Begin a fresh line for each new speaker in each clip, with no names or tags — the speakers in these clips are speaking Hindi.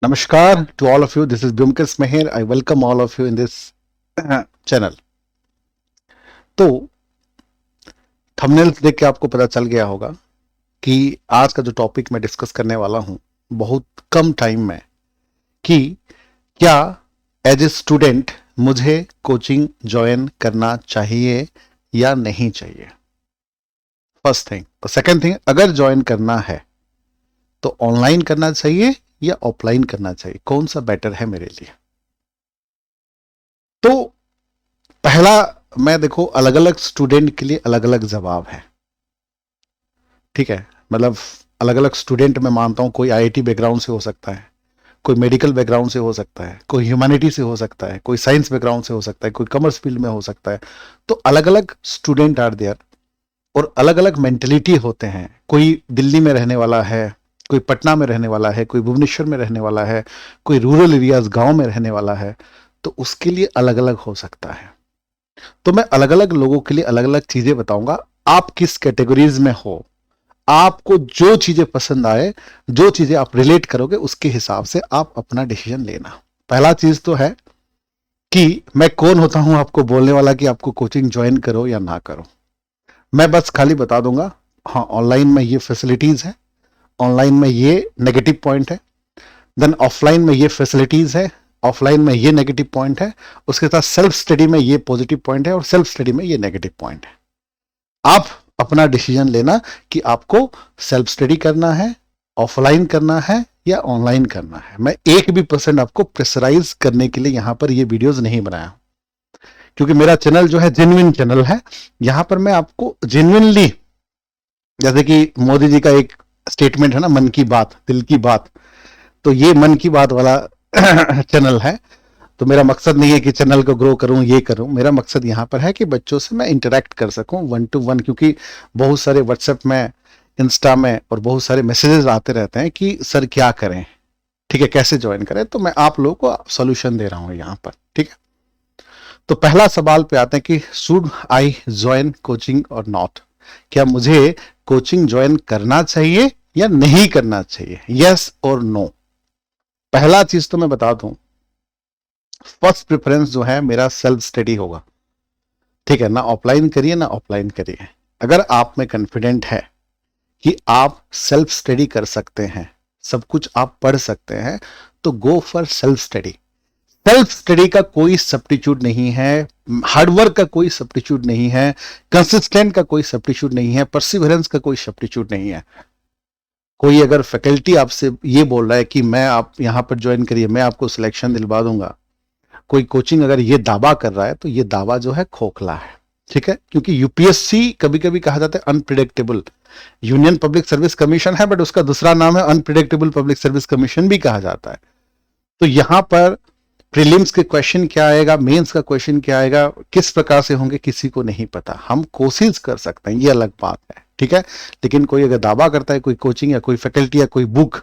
Namaskar to all of you. This is Byomkesh Meher. I welcome all of you in this channel. तो थंबनेल देख के आपको पता चल गया होगा कि आज का जो टॉपिक मैं डिस्कस करने वाला हूं बहुत कम टाइम में कि क्या एज ए स्टूडेंट मुझे कोचिंग ज्वाइन करना चाहिए या नहीं चाहिए, फर्स्ट थिंग। और सेकंड थिंग, अगर ज्वाइन करना है तो ऑनलाइन करना चाहिए या ऑफलाइन करना चाहिए, कौन सा बेटर है मेरे लिए। तो पहला, मैं देखो अलग अलग स्टूडेंट के लिए अलग अलग जवाब है, ठीक है। मतलब अलग अलग स्टूडेंट मैं मानता हूं, कोई आईआईटी बैकग्राउंड से हो सकता है, कोई मेडिकल बैकग्राउंड से हो सकता है, कोई ह्यूमैनिटी से हो सकता है, कोई साइंस बैकग्राउंड से हो सकता है, कोई कॉमर्स फील्ड में हो सकता है। तो अलग अलग स्टूडेंट आर देयर और अलग अलग मेंटेलिटी होते हैं। कोई दिल्ली में रहने वाला है, कोई पटना में रहने वाला है, कोई भुवनेश्वर में रहने वाला है, कोई रूरल एरियाज गांव में रहने वाला है, तो उसके लिए अलग अलग हो सकता है। तो मैं अलग अलग लोगों के लिए अलग अलग चीजें बताऊंगा। आप किस कैटेगरीज में हो, आपको जो चीजें पसंद आए, जो चीजें आप रिलेट करोगे, उसके हिसाब से आप अपना डिसीजन लेना। पहला चीज तो है कि मैं कौन होता हूं आपको बोलने वाला कि आपको कोचिंग ज्वाइन करो या ना करो। मैं बस खाली बता दूंगा, हाँ ऑनलाइन में ये फैसिलिटीज है, ऑनलाइन में ये नेगेटिव पॉइंट है, देन ऑफलाइन में ये फैसिलिटीज है, ऑफलाइन में ये नेगेटिव पॉइंट है, उसके साथ सेल्फ स्टडी में ये पॉजिटिव पॉइंट है और सेल्फ स्टडी में ये नेगेटिव पॉइंट है। आप अपना डिसीजन लेना कि आपको सेल्फ स्टडी करना है, ऑफलाइन करना है या ऑनलाइन करना है। मैं 1% आपको प्रेशराइज करने के लिए यहां पर ये वीडियोस नहीं बनाया, क्योंकि मेरा चैनल जो है जेन्युइन चैनल है। यहां पर मैं आपको जेन्युइनली, जैसे कि मोदी जी का एक स्टेटमेंट है ना, मन की बात दिल की बात, तो ये मन की बात वाला चैनल है। तो मेरा मकसद नहीं है कि चैनल को ग्रो करूं, ये करूं। मेरा मकसद यहां पर है कि बच्चों से मैं इंटरेक्ट कर सकूं 1 to 1, क्योंकि बहुत सारे व्हाट्सएप में, इंस्टा में और बहुत सारे मैसेजेस आते रहते हैं कि सर क्या करें, ठीक है, कैसे ज्वाइन करें। तो मैं आप लोगों को सोल्यूशन दे रहा हूं यहां पर, ठीक है। तो पहला सवाल पे आते हैं कि शुड आई ज्वाइन कोचिंग और नॉट, क्या मुझे कोचिंग ज्वाइन करना चाहिए या नहीं करना चाहिए, यस और नो। पहला चीज तो मैं बता दूं, फर्स्ट प्रेफरेंस जो है मेरा सेल्फ स्टडी होगा, ठीक है। ना ऑफलाइन करिए ना ऑफलाइन करिए। अगर आप में कॉन्फिडेंट है कि आप सेल्फ स्टडी कर सकते हैं, सब कुछ आप पढ़ सकते हैं, तो go for self study. Self study का कोई सब्स्टिट्यूट नहीं है, हार्डवर्क का कोई सब्स्टिट्यूट नहीं है, कंसिस्टेंट का कोई सब्स्टिट्यूट नहीं है, परसिवरेंस का कोई सब्स्टिट्यूट नहीं है। कोई अगर फैकल्टी आपसे ये बोल रहा है कि मैं आप यहां पर ज्वाइन करिए, मैं आपको सिलेक्शन दिलवा दूंगा, कोई कोचिंग अगर ये दावा कर रहा है तो ये दावा जो है खोखला है, ठीक है। क्योंकि यूपीएससी कभी कभी कहा जाता है unpredictable, union public service commission है बट उसका दूसरा नाम है अनप्रिडिक्टेबल पब्लिक सर्विस कमीशन भी कहा जाता है। तो यहां पर प्रीलिम्स के क्वेश्चन क्या आएगा, मेंस का क्वेश्चन क्या आएगा, किस प्रकार से होंगे, किसी को नहीं पता। हम कोशिश कर सकते हैं, ये अलग बात है, ठीक है। लेकिन कोई अगर दावा करता है, कोई कोचिंग या कोई फैकल्टी या कोई बुक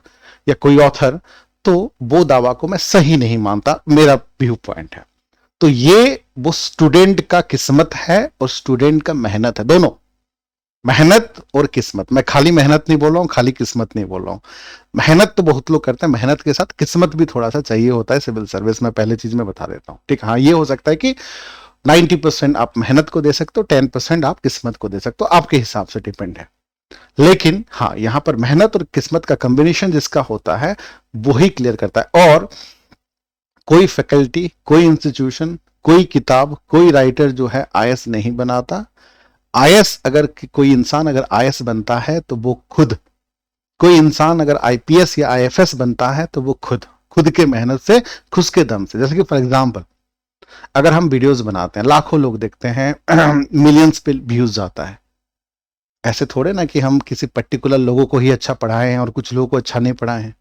या कोई ऑथर, तो वो दावा को मैं सही नहीं मानता, मेरा व्यू पॉइंट है। तो ये वो स्टूडेंट का किस्मत है और स्टूडेंट का मेहनत है, दोनों, मेहनत और किस्मत। मैं खाली मेहनत नहीं बोल रहा हूं, खाली किस्मत नहीं बोल रहा हूं। मेहनत तो बहुत लोग करते हैं, मेहनत के साथ किस्मत भी थोड़ा सा चाहिए होता है सिविल सर्विस में, पहले चीज मैं बता देता हूं, ठीक। हाँ, ये हो सकता है कि 90% आप मेहनत को दे सकते हो, 10% आप किस्मत को दे सकते हो, आपके हिसाब से डिपेंड है। लेकिन हाँ, यहां पर मेहनत और किस्मत का कॉम्बिनेशन जिसका होता है वो ही क्लियर करता है। और कोई फैकल्टी, कोई इंस्टीट्यूशन, कोई किताब, कोई राइटर जो है आईएएस नहीं बनाता। आईएएस अगर कोई इंसान अगर आईएएस बनता है तो वो खुद, कोई इंसान अगर आईपीएस या आईएफएस बनता है तो वो खुद के मेहनत से, खुद के दम से। जैसे कि फॉर एग्जांपल, अगर हम वीडियोस बनाते हैं, लाखों लोग देखते हैं, मिलियंस पे व्यूज जाता है, ऐसे थोड़े ना कि हम किसी पर्टिकुलर लोगों को ही अच्छा पढ़ाए हैं और कुछ लोगों को अच्छा नहीं पढ़ाए हैं।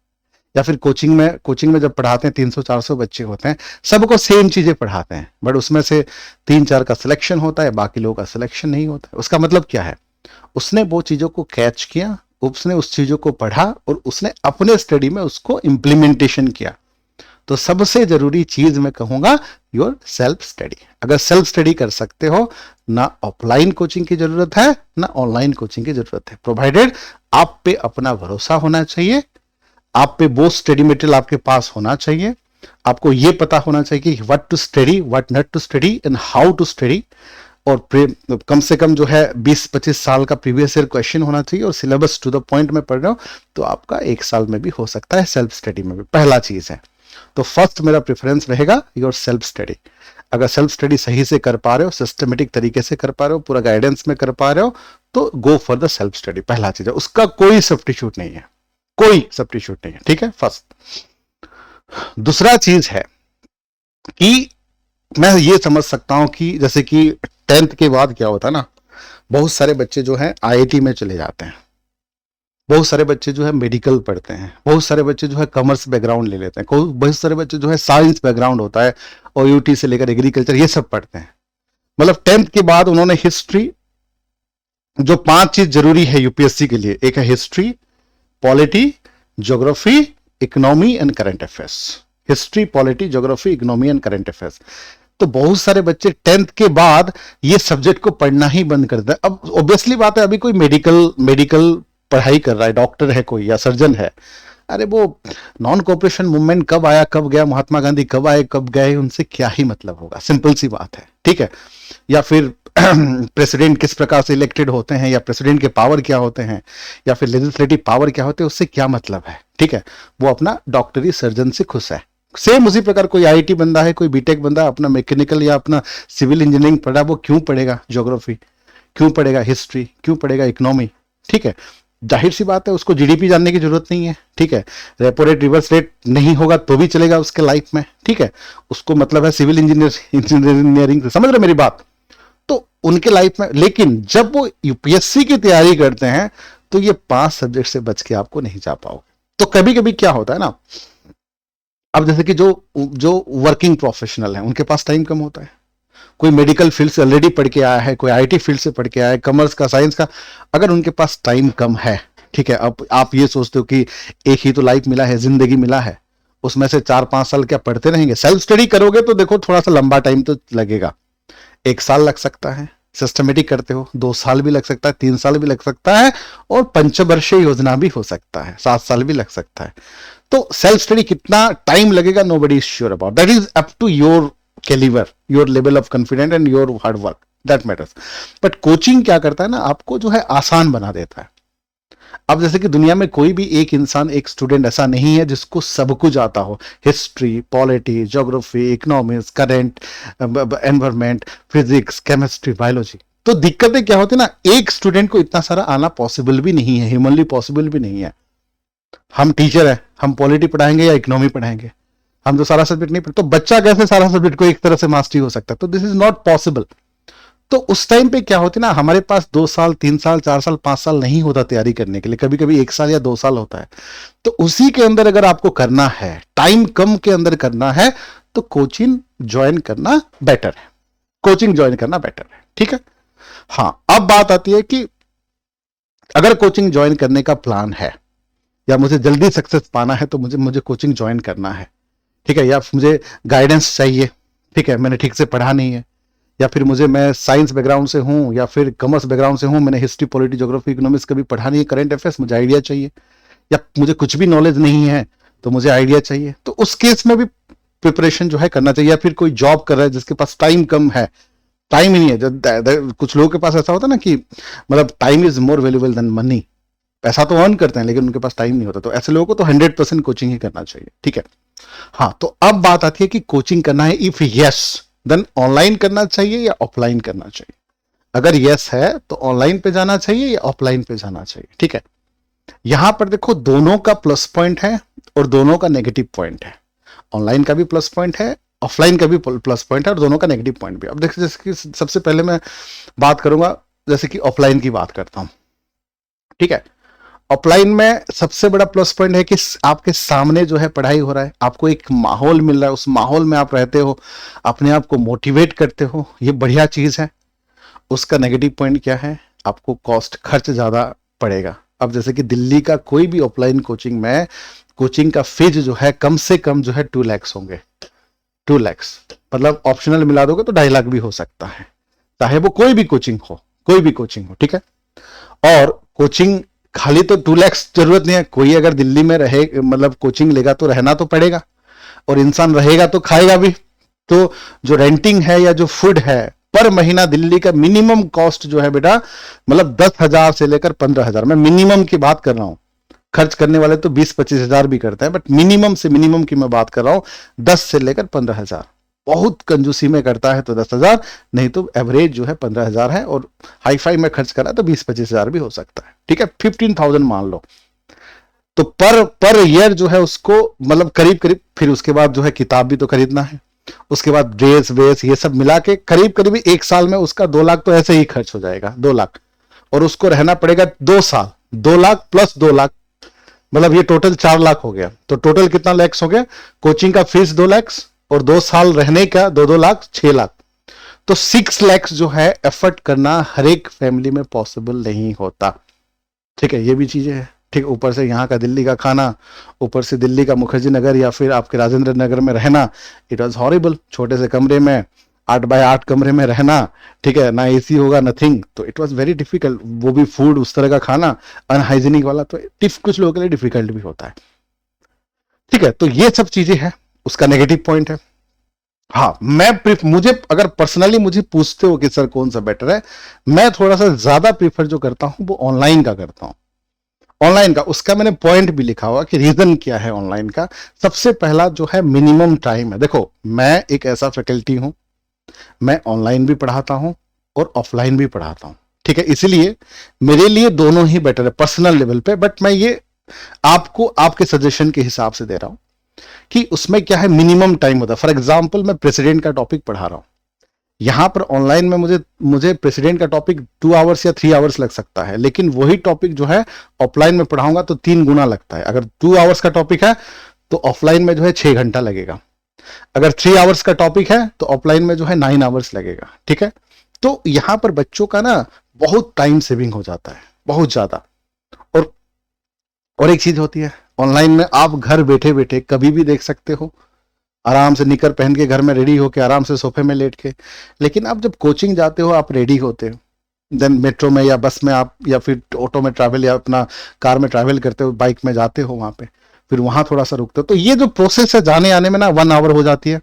या फिर कोचिंग में जब पढ़ाते हैं 300-400 बच्चे होते हैं, सबको सेम चीजें पढ़ाते हैं, बट उसमें से 3-4 का सिलेक्शन होता है, बाकी लोगों का सिलेक्शन नहीं होता है। उसका मतलब क्या है, उसने वो चीजों को कैच किया, उसने उस चीजों को पढ़ा और उसने अपने स्टडी में उसको इंप्लीमेंटेशन किया। तो सबसे जरूरी चीज मैं कहूंगा, योर सेल्फ स्टडी। अगर सेल्फ स्टडी कर सकते हो, ना ऑफलाइन कोचिंग की जरूरत है ना ऑनलाइन कोचिंग की जरूरत है, प्रोवाइडेड आप पे अपना भरोसा होना चाहिए, आप पे वो स्टडी मटेरियल आपके पास होना चाहिए, आपको ये पता होना चाहिए कि what to study, what not to study and how to study, और कम से कम जो है 20-25 साल का प्रीवियस ईयर क्वेश्चन होना चाहिए, और सिलेबस टू द पॉइंट में पढ़ रहा हूं तो आपका 1 साल में भी हो सकता है, सेल्फ स्टडी में भी। पहला चीज है, तो फर्स्ट मेरा प्रेफरेंस रहेगा योर सेल्फ स्टडी। अगर सेल्फ स्टडी सही से कर पा रहे हो, सिस्टमेटिक तरीके से कर पा रहे हो, पूरा गाइडेंस में कर पा रहे हो, तो go for the self study. पहला चीज है, उसका कोई सब्स्टिट्यूट नहीं है, कोई सब्स्टिट्यूट नहीं है, ठीक है, फर्स्ट। दूसरा चीज है कि मैं ये समझ सकता हूं कि जैसे कि 10th के बाद क्या होता है ना, बहुत सारे बच्चे जो हैं आईआईटी में चले जाते हैं, बहुत सारे बच्चे जो है मेडिकल पढ़ते हैं, बहुत सारे बच्चे जो है कॉमर्स बैकग्राउंड ले लेते हैं, बहुत सारे बच्चे जो है साइंस बैकग्राउंड होता है और यूटी से लेकर एग्रीकल्चर ये सब पढ़ते हैं। मतलब 10th के बाद उन्होंने हिस्ट्री, जो 5 चीज जरूरी है यूपीएससी के लिए, एक है history, polity, geography, economy and current affairs. History, polity, geography, economy and current affairs. तो बहुत सारे बच्चे 10th के बाद ये सब्जेक्ट को पढ़ना ही बंद कर देते हैं। अब ऑब्वियसली बात है, अभी कोई मेडिकल पढ़ाई कर रहा है, डॉक्टर है कोई या सर्जन है, अरे वो नॉन कोऑपरेशन मूवमेंट कब आया कब गया, महात्मा गांधी कब आए कब गए, उनसे क्या ही मतलब होगा, सिंपल सी बात है, ठीक है। या फिर प्रेसिडेंट किस प्रकार से इलेक्टेड होते हैं, या प्रेसिडेंट के पावर क्या होते हैं, या फिर लेजिस्लेटिव पावर क्या होते हैं, उससे क्या मतलब है, ठीक है। वो अपना डॉक्टरी सर्जन से खुश है। सेम उसी प्रकार कोई आईआईटी बंदा है, कोई बीटेक बंदा अपना मैकेनिकल या अपना सिविल इंजीनियरिंग पढ़ा, वो क्यों पढ़ेगा ज्योग्राफी, क्यों पढ़ेगा हिस्ट्री, क्यों पढ़ेगा इकोनॉमी, ठीक है। जाहिर सी बात है, उसको जीडीपी जानने की जरूरत नहीं है, ठीक है। रेपो रेट, रिवर्स रेट नहीं होगा तो भी चलेगा उसके लाइफ में, ठीक है। उसको मतलब है सिविल इंजीनियरिंग से, समझ रहे मेरी बात। तो उनके लाइफ में, लेकिन जब वो यूपीएससी की तैयारी करते हैं तो ये 5 सब्जेक्ट से बच के आपको नहीं जा पाओगे। तो कभी कभी क्या होता है ना, अब जैसे कि जो वर्किंग प्रोफेशनल है उनके पास टाइम कम होता है, कोई मेडिकल फील्ड से ऑलरेडी पढ़ के आया है, कोई आईटी फील्ड से पढ़ के आया है, कॉमर्स का, साइंस का, अगर उनके पास टाइम कम है, ठीक है। अब आप ये सोचते हो कि एक ही तो लाइफ मिला है, जिंदगी मिला है, उसमें से 4-5 साल क्या पढ़ते रहेंगे। सेल्फ स्टडी करोगे तो देखो थोड़ा सा लंबा टाइम तो लगेगा, 1 साल लग सकता है, सिस्टमेटिक करते हो 2 साल भी लग सकता है, 3 साल भी लग सकता है, और पंचवर्षीय योजना भी हो सकता है, 7 साल भी लग सकता है। तो सेल्फ स्टडी कितना टाइम लगेगा, nobody is sure about, that is up to your calibre, your level of confidence and your hard work, that matters. But coaching क्या करता है ना, आपको जो है आसान बना देता है। अब जैसे कि दुनिया में कोई भी एक इंसान, एक स्टूडेंट ऐसा नहीं है जिसको सब कुछ आता हो, history, polity, geography, economics, current, environment, physics, chemistry, biology. तो दिक्कतें क्या होती है ना, एक स्टूडेंट को इतना सारा आना पॉसिबल भी नहीं है, ह्यूमनली पॉसिबल भी नहीं है। हम टीचर है, हम पॉलिटी पढ़ाएंगे या इकोनॉमी पढ़ाएंगे, हम तो सारा सब्जेक्ट नहीं पढ़ते, तो बच्चा कैसे सारा सब्जेक्ट को एक तरह से मास्टरी हो सकता है, तो दिस इज नॉट पॉसिबल। तो उस टाइम पे क्या होती ना, हमारे पास 2 साल, 3 साल, 4 साल, 5 साल नहीं होता तैयारी करने के लिए, कभी कभी 1 साल या 2 साल होता है। तो उसी के अंदर अगर आपको करना है, टाइम कम के अंदर करना है, तो कोचिंग ज्वाइन करना बेटर है, कोचिंग ज्वाइन करना बेटर है, ठीक है। हाँ, अब बात आती है कि अगर कोचिंग ज्वाइन करने का प्लान है, या मुझे जल्दी सक्सेस पाना है, तो मुझे कोचिंग ज्वाइन करना है, ठीक है, या मुझे गाइडेंस चाहिए, ठीक है, मैंने ठीक से पढ़ा नहीं है, या फिर मैं साइंस बैकग्राउंड से हूं या फिर कॉमर्स बैकग्राउंड से हूं, मैंने हिस्ट्री, पॉलिटी, ज्योग्राफी, इकोनॉमिक्स कभी पढ़ा नहीं है, करंट अफेयर्स मुझे आइडिया चाहिए, या मुझे कुछ भी नॉलेज नहीं है तो मुझे आइडिया चाहिए, तो उस केस में भी प्रिपरेशन जो है करना चाहिए। या फिर कोई जॉब कर रहा है जिसके पास टाइम कम है, टाइम ही नहीं है, कुछ लोगों के पास ऐसा होता है ना कि मतलब time is more valuable then money, पैसा तो अर्न करते हैं लेकिन उनके पास टाइम नहीं होता, तो ऐसे लोगों को तो 100% कोचिंग ही करना चाहिए, ठीक है। हाँ, तो अब बात आती है कि कोचिंग करना है, इफ यस देन ऑनलाइन करना चाहिए या ऑफलाइन करना चाहिए। अगर यस है तो ऑनलाइन पे जाना चाहिए या ऑफलाइन पे जाना चाहिए, ठीक है। यहां पर देखो दोनों का प्लस पॉइंट है और दोनों का नेगेटिव पॉइंट है, ऑनलाइन का भी प्लस पॉइंट है, ऑफलाइन का भी प्लस पॉइंट है, और दोनों का नेगेटिव पॉइंट भी। अब देखिए, जैसे कि सबसे पहले मैं बात करूंगा, जैसे कि ऑफलाइन की बात करता हूं, ठीक है। ऑफलाइन में सबसे बड़ा प्लस पॉइंट है कि आपके सामने जो है पढ़ाई हो रहा है, आपको एक माहौल मिल रहा है, उस माहौल में आप रहते हो, अपने आप को मोटिवेट करते हो, ये बढ़िया चीज है। उसका नेगेटिव पॉइंट क्या है, आपको कॉस्ट, खर्च ज्यादा पड़ेगा। अब जैसे कि दिल्ली का कोई भी ऑफलाइन कोचिंग में कोचिंग का फीस जो है कम से कम जो है 2 लाख होंगे, 2 लाख, मतलब ऑप्शनल मिला दोगे तो 2.5 लाख भी हो सकता है, चाहे वो कोई भी कोचिंग हो, कोई भी कोचिंग हो, ठीक है। और कोचिंग खाली तो 2 लाख जरूरत नहीं है। कोई अगर दिल्ली में रहे, मतलब कोचिंग लेगा तो रहना तो पड़ेगा, और इंसान रहेगा तो खाएगा भी। तो जो रेंटिंग है या जो फूड है, पर महीना दिल्ली का मिनिमम कॉस्ट जो है बेटा, मतलब 10,000 से लेकर 15,000, मैं मिनिमम की बात कर रहा हूं। खर्च करने वाले तो 20-25 हजार भी करते हैं, बट मिनिमम से मिनिमम की मैं बात कर रहा हूं, 10 से लेकर 15,000। बहुत कंजूसी में करता है तो 10,000, नहीं तो एवरेज जो है 15,000 है, और हाई फाई में खर्च करा तो 20-25 हजार भी हो सकता है। ठीक है, 15,000 मान लो। तो पर ईयर जो है उसको, मतलब करीब करीब, फिर उसके बाद जो है किताब भी तो खरीदना है, उसके बाद ड्रेस वेस ये सब मिला के करीब करीब 1 साल में उसका 2 लाख तो ऐसे ही खर्च हो जाएगा, 2 लाख। और उसको रहना पड़ेगा 2 साल, 2 लाख प्लस 2 लाख, मतलब ये टोटल 4 लाख हो गया। तो टोटल कितना लैक्स हो गया? कोचिंग का फीस 2 लाख और 2 साल रहने का 2-2 लाख, 6 लाख। तो 6 लाख जो है एफर्ट करना हर एक फैमिली में पॉसिबल नहीं होता। ठीक है, ये भी चीजें हैं। ठीक, ऊपर से यहाँ का दिल्ली का खाना, ऊपर से दिल्ली का मुखर्जी नगर या फिर आपके राजेंद्र नगर में रहना, इट वॉज हॉरिबल। छोटे से कमरे में 8x8 कमरे में रहना, ठीक है, ना एसी होगा, नथिंग, तो इट वॉज वेरी डिफिकल्ट। वो भी फूड उस तरह का खाना, अनहाइजीनिक वाला, तो कुछ लोगों के लिए डिफिकल्ट भी होता है। ठीक है, तो ये सब चीजें हैं, उसका नेगेटिव पॉइंट है। हाँ, मुझे अगर पर्सनली मुझे पूछते हो कि सर कौन सा बेटर है, मैं थोड़ा सा ज्यादा प्रीफर जो करता हूं वो ऑनलाइन का करता हूं। ऑनलाइन का, उसका मैंने पॉइंट भी लिखा हुआ कि रीजन क्या है ऑनलाइन का। सबसे पहला जो है मिनिमम टाइम है। देखो, मैं एक ऐसा फैकल्टी हूं, मैं ऑनलाइन भी पढ़ाता हूं और ऑफलाइन भी पढ़ाता हूं। ठीक है, इसलिए मेरे लिए दोनों ही बेटर है पर्सनल लेवल पे, बट मैं ये आपको आपके सजेशन के हिसाब से दे रहा हूं कि उसमें क्या है, मिनिमम टाइम होता है। फॉर एग्जाम्पल, मैं प्रेसिडेंट का टॉपिक पढ़ा रहा हूं, यहां पर ऑनलाइन में मुझे प्रेसिडेंट का टॉपिक 2 आवर्स या 3 आवर्स लग सकता है, लेकिन वही टॉपिक जो है ऑफलाइन में पढ़ाऊंगा तो 3 गुना लगता है। अगर 2 आवर्स का टॉपिक है तो ऑफलाइन में जो है 6 घंटा लगेगा, अगर 3 आवर्स का टॉपिक है तो ऑफलाइन में जो है 9 आवर्स लगेगा। ठीक है, तो यहां पर बच्चों का ना बहुत टाइम सेविंग हो जाता है, बहुत ज्यादा। और और एक चीज होती है, ऑनलाइन में आप घर बैठे बैठे कभी भी देख सकते हो, आराम से निकर पहन के घर में रेडी होके आराम से सोफे में लेट के। लेकिन आप जब कोचिंग जाते हो, आप रेडी होते हो, देन मेट्रो में या बस में आप, या फिर ऑटो में ट्रैवल या अपना कार में ट्रैवल करते हो, बाइक में जाते हो वहां पे, फिर वहां थोड़ा सा रुकते हो, तो ये जो प्रोसेस है जाने आने में ना 1 आवर हो जाती है,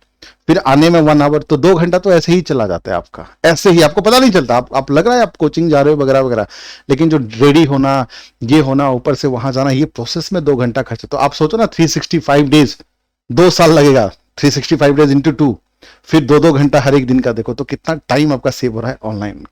फिर आने में 1 आवर, तो 2 घंटा तो ऐसे ही चला जाता है आपका, ऐसे ही आपको पता नहीं चलता। आप लग रहा है आप कोचिंग जा रहे हो वगैरह वगैरह, लेकिन जो रेडी होना, ये होना, ऊपर से वहां जाना, ये प्रोसेस में 2 घंटा खर्च। तो आप सोचो ना, 365 डेज, 2 साल लगेगा, 365 डेज इंटू 2, फिर 2-2 घंटा हर एक दिन का, देखो तो कितना टाइम आपका सेव हो रहा है ऑनलाइन।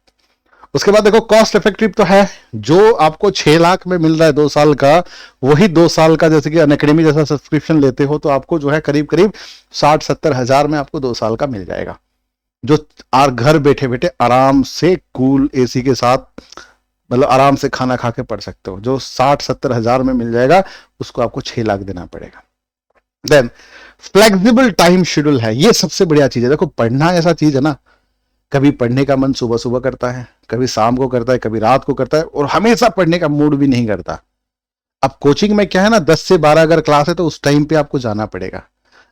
उसके बाद देखो, कॉस्ट इफेक्टिव तो है, जो आपको 6 लाख में मिल रहा है 2 साल का, वही 2 साल का जैसे कि अनअकैडमी जैसा सब्सक्रिप्शन लेते हो तो आपको जो है करीब करीब 60-70 हजार में आपको 2 साल का मिल जाएगा, जो घर बैठे बैठे आराम से कूल एसी के साथ, मतलब आराम से खाना खा के पढ़ सकते हो। जो 60-70 हजार में मिल जाएगा, उसको आपको 6 लाख देना पड़ेगा। देन फ्लेक्सिबल टाइम शेड्यूल है, ये सबसे बढ़िया चीज है। देखो, पढ़ना ऐसा चीज है ना, कभी पढ़ने का मन सुबह सुबह करता है, कभी शाम को करता है, कभी रात को करता है, और हमेशा पढ़ने का मूड भी नहीं करता। अब कोचिंग में क्या है ना, 10 से 12 अगर क्लास है तो उस टाइम पे आपको जाना पड़ेगा।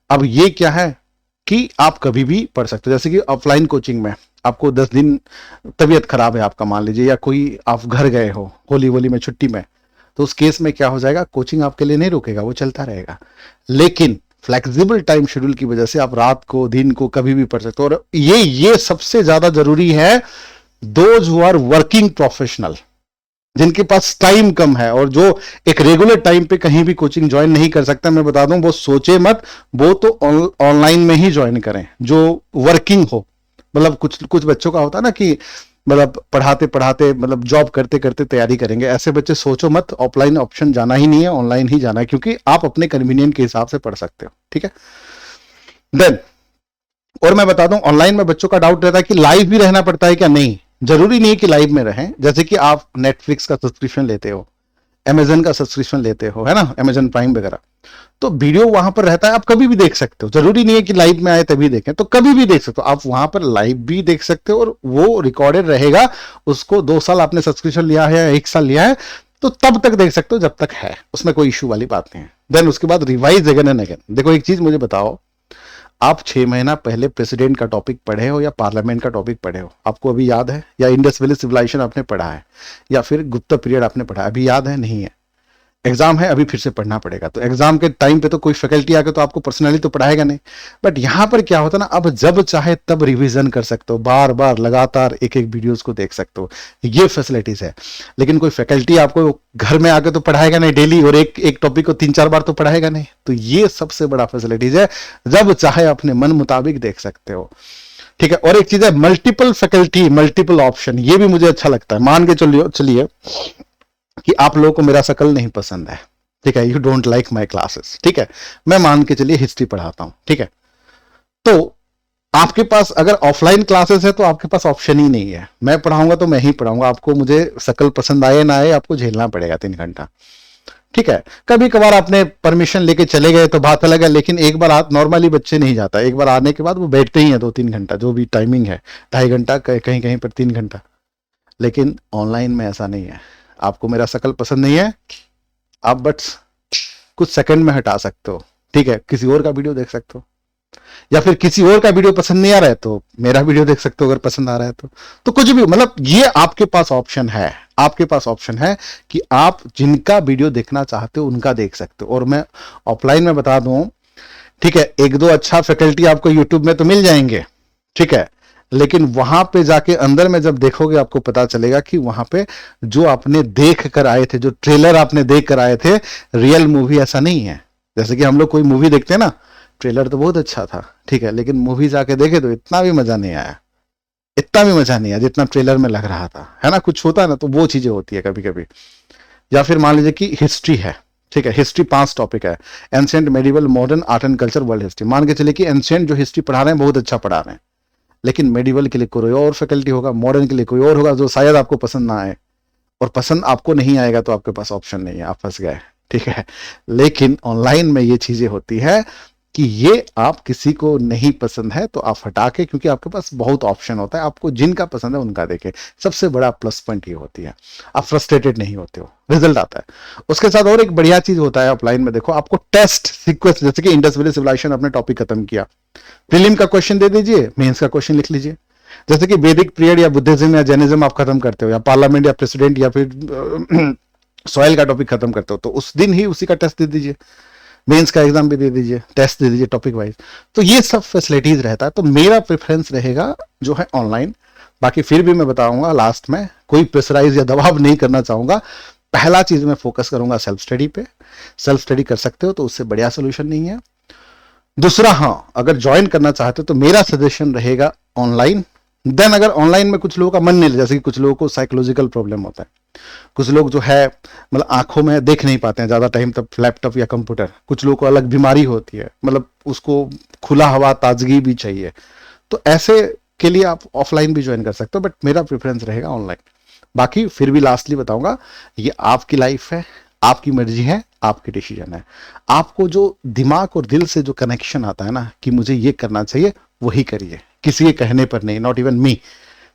अब ये क्या है कि आप कभी भी पढ़ सकते हो, जैसे कि ऑफलाइन कोचिंग में आपको 10 दिन तबीयत खराब है आपका मान लीजिए, या कोई आप घर गए हो होली वोली में छुट्टी में, तो उस केस में क्या हो जाएगा, कोचिंग आपके लिए नहीं रुकेगा, वो चलता रहेगा। लेकिन फ्लेक्सिबल टाइम शेड्यूल की वजह से आप रात को दिन को कभी भी पढ़ सकते हो। और ये सबसे ज्यादा जरूरी है those who are working professional, जिनके पास टाइम कम है और जो एक रेगुलर टाइम पे कहीं भी कोचिंग ज्वाइन नहीं कर सकता। मैं बता दूं, वो सोचे मत, वो तो ऑनलाइन में ही ज्वाइन करें जो वर्किंग हो। मतलब कुछ बच्चों का होता है ना कि मतलब पढ़ाते पढ़ाते मतलब जॉब करते करते तैयारी करेंगे, ऐसे बच्चे सोचो मत, ऑफलाइन ऑप्शन जाना ही नहीं है, ऑनलाइन ही जाना है, क्योंकि आप अपने कन्वीनियंट के हिसाब से पढ़ सकते हो। ठीक है, देन और मैं बता दूं, ऑनलाइन में बच्चों का डाउट रहता है कि लाइव भी रहना पड़ता है क्या। नहीं, जरूरी नहीं है कि लाइव में रहें। जैसे कि आप नेटफ्लिक्स का सब्सक्रिप्शन लेते हो, अमेजन का सब्सक्रिप्शन लेते हो, है ना, अमेजन प्राइम वगैरह, तो वीडियो वहां पर रहता है, आप कभी भी देख सकते हो। जरूरी नहीं है कि लाइव में आए तभी देखें, तो कभी भी देख सकते हो आप, वहां पर लाइव भी देख सकते हो और वो रिकॉर्डेड रहेगा। उसको 2 साल आपने सब्सक्रिप्शन लिया है या 1 साल लिया है तो तब तक देख सकते हो जब तक है, उसमें कोई इश्यू वाली बात नहीं है। देन उसके बाद रिवाइज अगेन एंड अगेन। देखो एक चीज मुझे बताओ, आप 6 महीना पहले प्रेसिडेंट का टॉपिक पढ़े हो या पार्लियामेंट का टॉपिक पढ़े हो, आपको अभी याद है? या इंडस वैली सिविलाइजेशन आपने पढ़ा है, या फिर गुप्ता पीरियड आपने पढ़ा है, अभी याद है? नहीं है। एग्जाम है, अभी फिर से पढ़ना पड़ेगा। तो एग्जाम के टाइम पे तो कोई फैकल्टी आके तो आपको पर्सनली तो पढ़ाएगा नहीं, बट यहाँ पर क्या होता है ना, अब जब चाहे तब रिवीजन कर सकते हो, बार बार लगातार एक एक वीडियोस को देख सकते हो, ये फैसिलिटीज है। लेकिन कोई फैकल्टी आपको घर में आके तो पढ़ाएगा नहीं डेली, और एक एक टॉपिक को 3-4 बार तो पढ़ाएगा नहीं। तो ये सबसे बड़ा फैसिलिटीज है, जब चाहे अपने मन मुताबिक देख सकते हो। ठीक है। और एक चीज है मल्टीपल फैकल्टी मल्टीपल ऑप्शन, ये भी मुझे अच्छा लगता है। मान के चलिए कि आप लोगों को मेरा शकल नहीं पसंद है, ठीक है, you don't like my classes, ठीक है, मैं मान के चलिए हिस्ट्री पढ़ाता हूं, ठीक है, तो आपके पास अगर ऑफलाइन क्लासेस है तो आपके पास ऑप्शन ही नहीं है, मैं पढ़ाऊंगा तो मैं ही पढ़ाऊंगा, आपको मुझे शकल पसंद आए ना आए आपको झेलना पड़ेगा 3 घंटा, ठीक है। कभी कभार आपने परमिशन लेके चले गए तो बात अलग है, लेकिन एक बार आप नॉर्मली बच्चे नहीं जाता, एक बार आने के बाद वो बैठते ही हैं 2-3 घंटा, जो भी टाइमिंग है, 2.5 घंटा, कहीं कहीं पर 3 घंटा। लेकिन ऑनलाइन में ऐसा नहीं है, आपको मेरा शकल पसंद नहीं है, आप बस कुछ सेकंड में हटा सकते हो, ठीक है, किसी और का वीडियो देख सकते हो, या फिर किसी और का वीडियो पसंद नहीं आ रहा है तो मेरा वीडियो देख सकते हो अगर पसंद आ रहा है तो कुछ भी, मतलब ये आपके पास ऑप्शन है, आपके पास ऑप्शन है कि आप जिनका वीडियो देखना चाहते हो उनका देख सकते हो। और मैं ऑफलाइन में बता दूं, ठीक है, 1-2 अच्छा फैकल्टी आपको यूट्यूब में तो मिल जाएंगे, ठीक है, लेकिन वहां पे जाके अंदर में जब देखोगे आपको पता चलेगा कि वहां पे जो आपने देख कर आए थे, जो ट्रेलर आपने देख कर आए थे, रियल मूवी ऐसा नहीं है। जैसे कि हम लोग कोई मूवी देखते हैं ना, ट्रेलर तो बहुत अच्छा था, ठीक है, लेकिन मूवी जाके देखे तो इतना भी मजा नहीं आया, इतना भी मजा नहीं आया जितना ट्रेलर में लग रहा था, है ना, कुछ होता है ना, तो वो चीजें होती है कभी कभी। या फिर मान लीजिए कि हिस्ट्री है, ठीक है, हिस्ट्री 5 टॉपिक है, ancient, medieval, modern, art and culture, world history. मान के चलिए कि एंशिएंट जो हिस्ट्री पढ़ा रहे हैं बहुत अच्छा पढ़ा रहे हैं, लेकिन मेडिवल के लिए कोई और फैकल्टी होगा, मॉडर्न के लिए कोई और होगा, जो शायद आपको पसंद ना आए, और पसंद आपको नहीं आएगा तो आपके पास ऑप्शन नहीं है, आप फंस गए, ठीक है। लेकिन ऑनलाइन में ये चीजें होती है कि ये आप किसी को नहीं पसंद है तो आप हटा के, क्योंकि आपके पास बहुत ऑप्शन होता है, आपको जिनका पसंद है उनका देखें, सबसे बड़ा प्लस पॉइंट ये होती है, आप फ्रस्ट्रेटेड नहीं होते हो, रिजल्ट आता है। उसके साथ और एक बढ़िया चीज होता है ऑफलाइन में, देखो आपको टेस्ट सीक्वेंस, जैसे कि इंडस वैली सिविलाइजेशन अपने टॉपिक खत्म किया, प्रीलिम का क्वेश्चन दे दीजिए, मेंस का क्वेश्चन लिख लीजिए। जैसे कि वैदिक पीरियड या बुद्धिज्म या जैनिज्म आप खत्म करते हो, या पार्लियामेंट या प्रेसिडेंट या फिर सॉइल का टॉपिक खत्म करते हो, तो उस दिन ही उसी का टेस्ट दे दीजिए, मेंस का एग्जाम भी दे दीजिए, टेस्ट दे दीजिए टॉपिक वाइज। तो ये सब फैसिलिटीज रहता है, तो मेरा प्रेफरेंस रहेगा जो है ऑनलाइन। बाकी फिर भी मैं बताऊंगा लास्ट में, कोई प्रेशराइज या दबाव नहीं करना चाहूंगा। पहला चीज मैं फोकस करूंगा सेल्फ स्टडी पे, सेल्फ स्टडी कर सकते हो तो उससे बढ़िया सोल्यूशन नहीं है। दूसरा, हाँ, अगर ज्वाइन करना चाहते हो तो मेरा सजेशन रहेगा ऑनलाइन। देन अगर ऑनलाइन में कुछ लोगों का मन नहीं, जैसे कि कुछ लोगों को साइकोलॉजिकल प्रॉब्लम होता है, कुछ लोग जो है मतलब आंखों में देख नहीं पाते हैं ज्यादा टाइम तक लैपटॉप या कंप्यूटर, कुछ लोगों को अलग बीमारी होती है, मतलब उसको खुला हवा ताजगी भी चाहिए, तो ऐसे के लिए आप ऑफलाइन भी ज्वाइन कर सकते हो, बट मेरा प्रेफरेंस रहेगा ऑनलाइन। बाकी फिर भी लास्टली बताऊंगा, ये आपकी लाइफ है, आपकी मर्जी है, आपकी डिसीजन है। आपको जो दिमाग और दिल से जो कनेक्शन आता है ना कि मुझे ये करना चाहिए, वही करिए, किसी के कहने पर नहीं, नॉट इवन मी,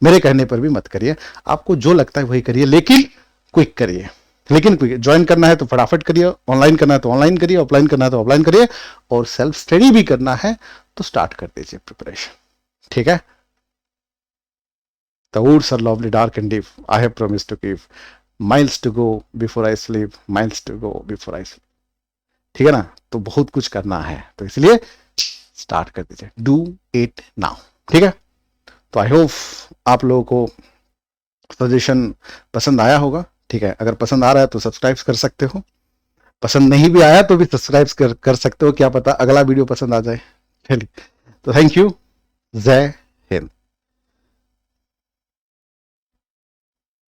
मेरे कहने पर भी मत करिए, आपको जो लगता है वही करिए, लेकिन क्विक करिए, लेकिन क्विक। ज्वाइन करना है तो फटाफट करिए, ऑनलाइन करना है तो ऑनलाइन करिए, ऑफलाइन करना है तो ऑफलाइन करिए, और सेल्फ स्टडी भी करना है तो स्टार्ट कर दीजिए प्रिपरेशन, ठीक है। The woods are lovely, dark and deep. I have promised to give. Miles to go before I sleep. Miles to go before I sleep. ठीक है ना, तो बहुत कुछ करना है, तो इसलिए स्टार्ट कर दीजिए, डू इट नाउ, ठीक है। तो आई होप आप लोगों को सजेशन पसंद आया होगा, ठीक है। अगर पसंद आ रहा है तो सब्सक्राइब कर सकते हो, पसंद नहीं भी आया तो भी सब्सक्राइब कर सकते हो, क्या पता अगला वीडियो पसंद आ जाए। चलिए, तो थैंक यू, जय हिंद।